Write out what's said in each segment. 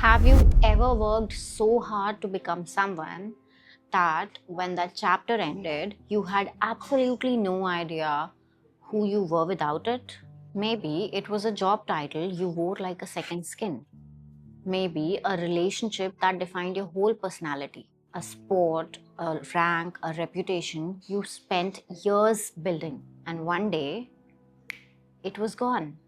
Have you ever worked so hard to become someone that when that chapter ended, you had absolutely no idea who you were without it? Maybe it was a job title you wore like a second skin. Maybe a relationship that defined your whole personality. A sport, a rank, a reputation you spent years building. And one day, it was gone.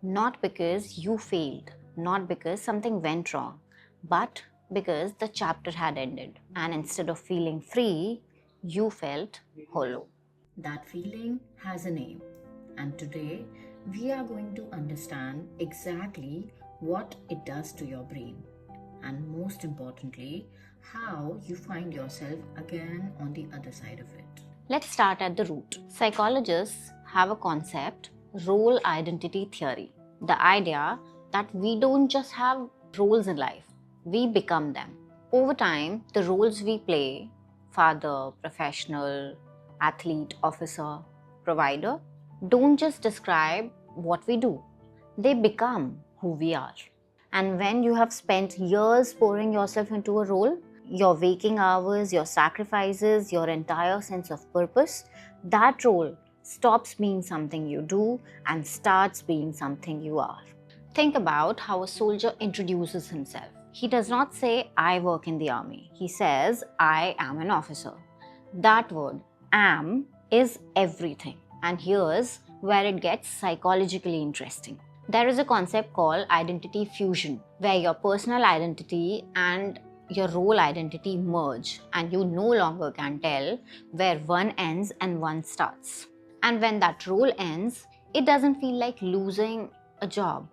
Not because you failed, not because something went wrong, but because the chapter had ended. And instead of feeling free, you felt hollow. That feeling has a name, and today we are going to understand exactly what it does to your brain, and most importantly, how you find yourself again on the other side of it. Let's start at the root. Psychologists have a concept, role identity theory. The idea that we don't just have roles in life, we become them. Over time, the roles we play, father, professional, athlete, officer, provider, don't just describe what we do, they become who we are. And when you have spent years pouring yourself into a role, your waking hours, your sacrifices, your entire sense of purpose, that role stops being something you do and starts being something you are. Think about how a soldier introduces himself. He does not say, I work in the army. He says, I am an officer. That word, am, is everything. And here's where it gets psychologically interesting. There is a concept called identity fusion, where your personal identity and your role identity merge, and you no longer can tell where one ends and one starts. And when that role ends, it doesn't feel like losing a job.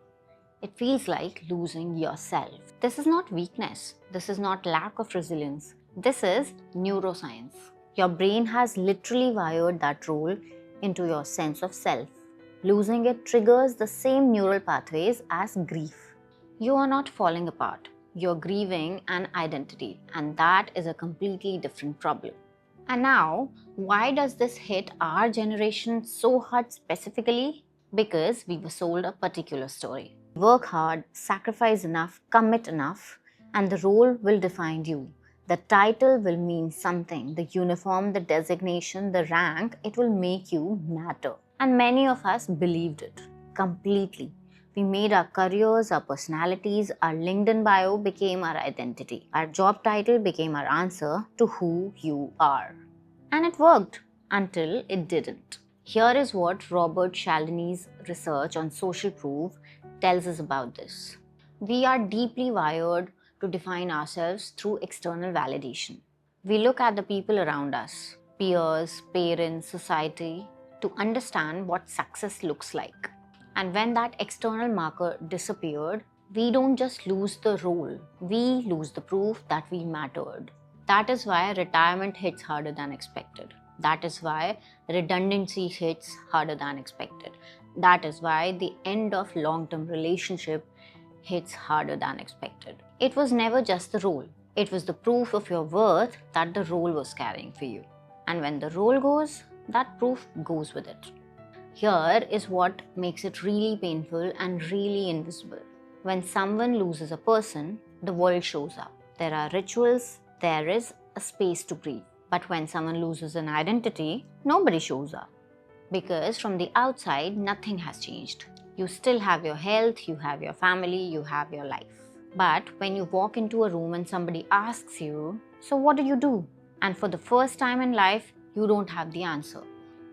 It feels like losing yourself. This is not weakness. This is not lack of resilience. This is neuroscience. Your brain has literally wired that role into your sense of self. Losing it triggers the same neural pathways as grief. You are not falling apart. You're grieving an identity, and that is a completely different problem. And now, why does this hit our generation so hard specifically? Because we were sold a particular story. Work hard, sacrifice enough, commit enough, and the role will define you. The title will mean something. The uniform, the designation, the rank, it will make you matter. And many of us believed it completely. We made our careers, our personalities, our LinkedIn bio became our identity. Our job title became our answer to who you are. And it worked until it didn't. Here is what Robert Cialdini's research on social proof tells us about this. We are deeply wired to define ourselves through external validation. We look at the people around us, peers, parents, society, to understand what success looks like. And when that external marker disappeared, we don't just lose the role, we lose the proof that we mattered. That is why retirement hits harder than expected. That is why redundancy hits harder than expected. That is why the end of long-term relationship hits harder than expected. It was never just the role. It was the proof of your worth that the role was carrying for you. And when the role goes, that proof goes with it. Here is what makes it really painful and really invisible. When someone loses a person, the world shows up. There are rituals, there is a space to grieve. But when someone loses an identity, nobody shows up. Because from the outside, nothing has changed. You still have your health, you have your family, you have your life. But when you walk into a room and somebody asks you, so what do you do? And for the first time in life, you don't have the answer.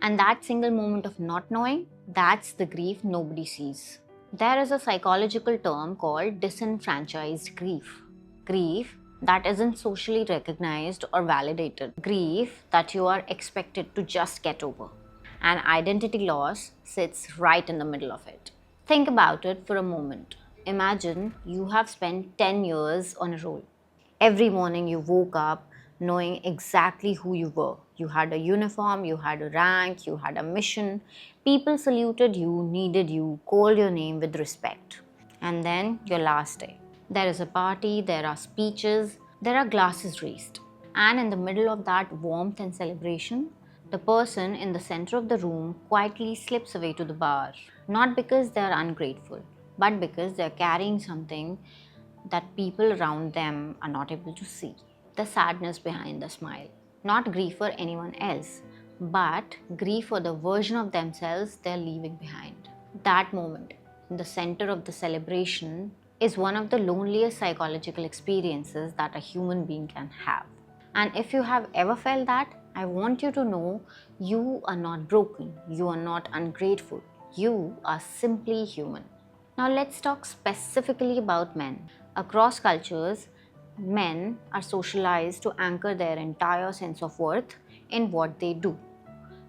And that single moment of not knowing, that's the grief nobody sees. There is a psychological term called disenfranchised grief. Grief that isn't socially recognized or validated. Grief that you are expected to just get over. And identity loss sits right in the middle of it. Think about it for a moment. Imagine you have spent 10 years on a role. Every morning you woke up knowing exactly who you were. You had a uniform, you had a rank, you had a mission. People saluted you, needed you, called your name with respect. And then your last day. There is a party, there are speeches, there are glasses raised. And in the middle of that warmth and celebration, the person in the center of the room quietly slips away to the bar. Not because they are ungrateful, but because they are carrying something that people around them are not able to see. The sadness behind the smile. Not grief for anyone else, but grief for the version of themselves they're leaving behind. That moment, in the center of the celebration, is one of the loneliest psychological experiences that a human being can have. And if you have ever felt that, I want you to know you are not broken, you are not ungrateful, you are simply human. Now let's talk specifically about men. Across cultures, men are socialized to anchor their entire sense of worth in what they do.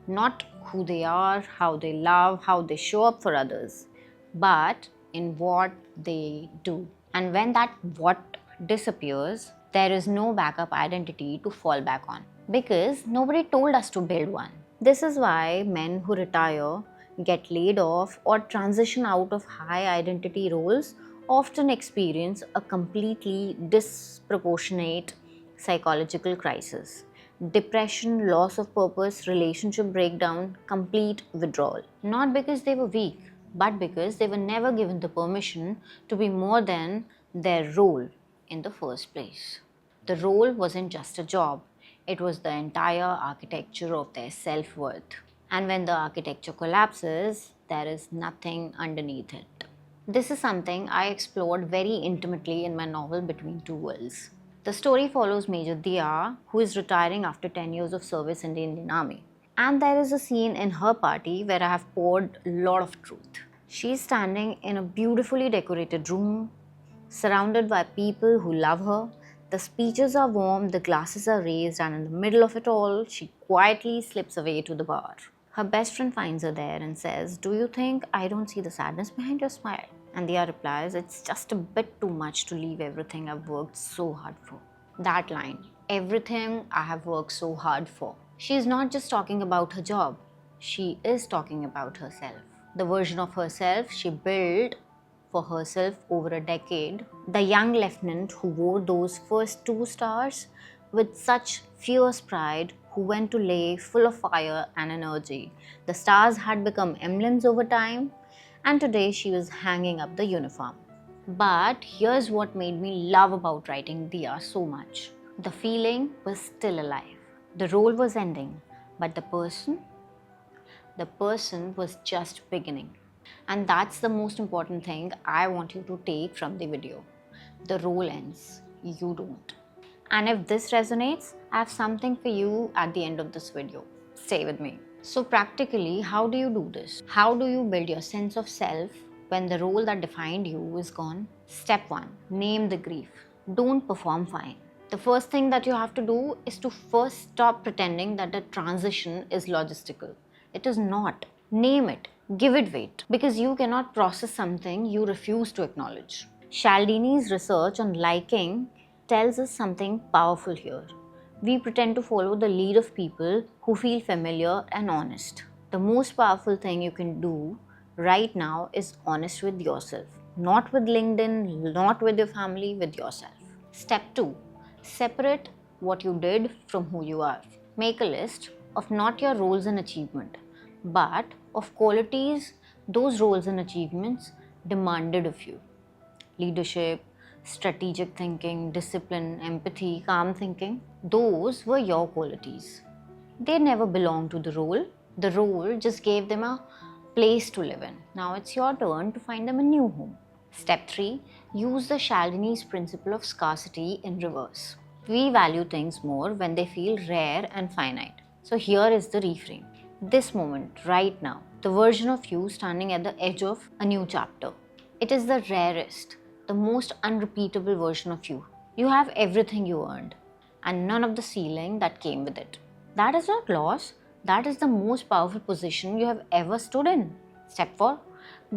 Not who they are, how they love, how they show up for others, but in what they do. And when that what disappears, there is no backup identity to fall back on because nobody told us to build one. This is why men who retire, get laid off, or transition out of high identity roles often experience a completely disproportionate psychological crisis. Depression, loss of purpose, relationship breakdown, complete withdrawal. Not because they were weak, but because they were never given the permission to be more than their role in the first place. The role wasn't just a job, it was the entire architecture of their self worth. And when the architecture collapses, there is nothing underneath it. This is something I explored very intimately in my novel Between Two Worlds. The story follows Major Dia, who is retiring after 10 years of service in the Indian Army. And there is a scene in her party where I have poured a lot of truth. She is standing in a beautifully decorated room, surrounded by people who love her. The speeches are warm, the glasses are raised, and in the middle of it all, she quietly slips away to the bar. Her best friend finds her there and says, "Do you think I don't see the sadness behind your smile?" And Dia replies, "It's just a bit too much to leave everything I've worked so hard for." That line, everything I have worked so hard for. She is not just talking about her job, she is talking about herself. The version of herself she built for herself over a decade. The young lieutenant who wore those first 2 stars with such fierce pride, who went to lay full of fire and energy. The stars had become emblems over time, and today she was hanging up the uniform. But here's what made me love about writing Dia so much. The feeling was still alive. The role was ending, but the person was just beginning. And that's the most important thing I want you to take from the video. The role ends, you don't. And if this resonates, I have something for you at the end of this video. Stay with me. So practically, how do you do this? How do you build your sense of self when the role that defined you is gone? Step 1. Name the grief. Don't perform fine. The first thing that you have to do is to first stop pretending that the transition is logistical. It is not. Name it. Give it weight. Because you cannot process something you refuse to acknowledge. Cialdini's research on liking tells us something powerful here. We pretend to follow the lead of people who feel familiar and honest. The most powerful thing you can do right now is honest with yourself. Not with LinkedIn, not with your family, with yourself. Step 2. Separate what you did from who you are. Make a list of not your roles and achievement, but of qualities those roles and achievements demanded of you. Leadership, strategic thinking, discipline, empathy, calm thinking. Those were your qualities. They never belonged to the role. The role just gave them a place to live in. Now it's your turn to find them a new home. Step 3. Use the Cialdini's principle of scarcity in reverse. We value things more when they feel rare and finite. So here is the reframe. This moment, right now, the version of you standing at the edge of a new chapter. It is the rarest, the most unrepeatable version of you. You have everything you earned and none of the ceiling that came with it. That is not loss, that is the most powerful position you have ever stood in. Step 4.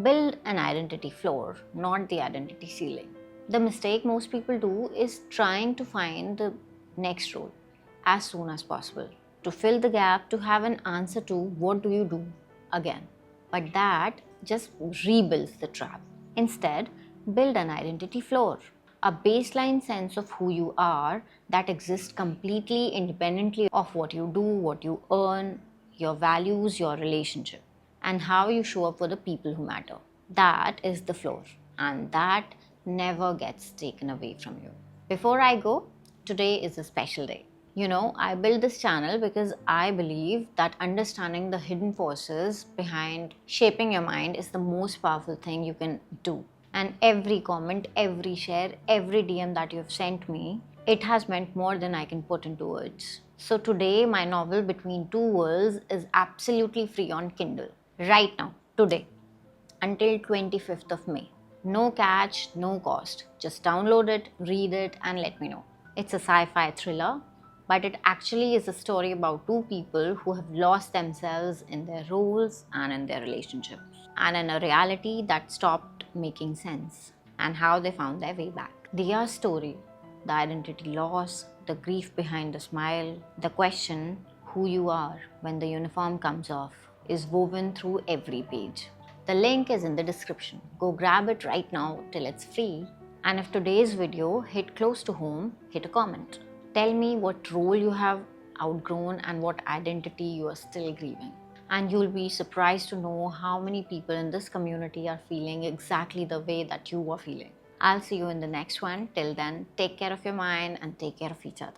Build an identity floor, not the identity ceiling. The mistake most people do is trying to find the next role as soon as possible, to fill the gap, to have an answer to what do you do again. But that just rebuilds the trap. Instead, build an identity floor, a baseline sense of who you are that exists completely independently of what you do, what you earn, your values, your relationship, and how you show up for the people who matter. That is the floor, and that never gets taken away from you. Before I go, today is a special day. I built this channel because I believe that understanding the hidden forces behind shaping your mind is the most powerful thing you can do. And every comment, every share, every DM that you've sent me, it has meant more than I can put into words. So today, my novel Between Two Worlds is absolutely free on Kindle. Right now, today, until 25th of May. No catch, no cost. Just download it, read it, and let me know. It's a sci-fi thriller, but it actually is a story about two people who have lost themselves in their roles and in their relationships, and in a reality that stopped making sense, and how they found their way back. Dia's story, the identity loss, the grief behind the smile, the question who you are when the uniform comes off, is woven through every page. The link is in the description. Go grab it right now till it's free. And if today's video hit close to home, hit a comment. Tell me what role you have outgrown and what identity you are still grieving. And you'll be surprised to know how many people in this community are feeling exactly the way that you are feeling. I'll see you in the next one. Till then, take care of your mind and take care of each other.